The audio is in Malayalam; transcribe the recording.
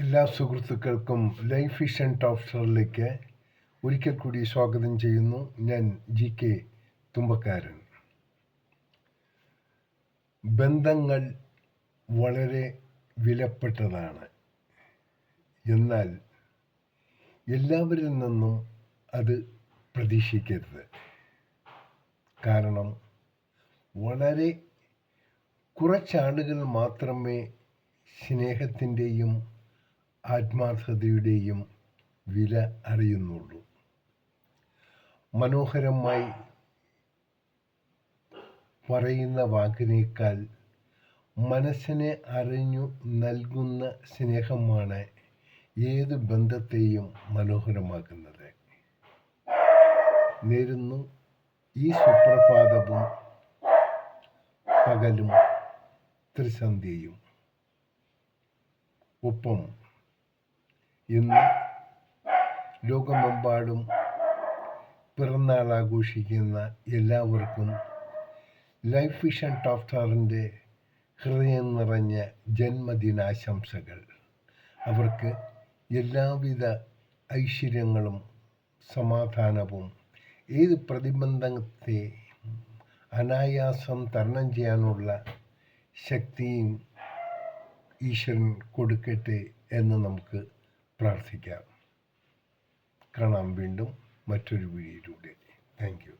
എല്ലാ സുഹൃത്തുക്കൾക്കും ലൈഫ് വിഷൻ ടോപ്പ് സ്റ്റോറിലേക്ക് ഒരിക്കൽ കൂടി സ്വാഗതം ചെയ്യുന്നു. ഞാൻ GK തുമ്പക്കാരൻ. ബന്ധങ്ങൾ വളരെ വിലപ്പെട്ടതാണ്. എന്നാൽ എല്ലാവരിൽ നിന്നും അത് പ്രതീക്ഷിക്കരുത്. കാരണം വളരെ കുറച്ചാളുകൾ മാത്രമേ സ്നേഹത്തിൻ്റെയും ആത്മാർത്ഥതയുടെയും വില അറിയുന്നുള്ളൂ. മനോഹരമായി പറയുന്ന വാക്കിനേക്കാൾ മനസ്സിനെ അറിഞ്ഞു നൽകുന്ന സ്നേഹമാണ് ഏത് ബന്ധത്തെയും മനോഹരമാക്കുന്നത്. നേരുന്നു ഈ സുപ്രഭാതവും പകലും ത്രിസന്ധ്യയും. ഒപ്പം ഇന്ന് ലോകമെമ്പാടും പിറന്നാൾ ആഘോഷിക്കുന്ന എല്ലാവർക്കും ലൈഫ് വിഷൻ ടോപ്പ് സ്റ്റാറിൻ്റെ ഹൃദയം നിറഞ്ഞ ജന്മദിനാശംസകൾ. അവർക്ക് എല്ലാവിധ ഐശ്വര്യങ്ങളും സമാധാനവും ഏത് പ്രതിബന്ധത്തെ അനായാസം തരണം ചെയ്യാനുള്ള ശക്തിയും ഈശ്വരൻ കൊടുക്കട്ടെ എന്ന് നമുക്ക് പ്രാർത്ഥിക്കാം. കാണാം വീണ്ടും മറ്റൊരു വീഡിയോയിലൂടെ. Thank you.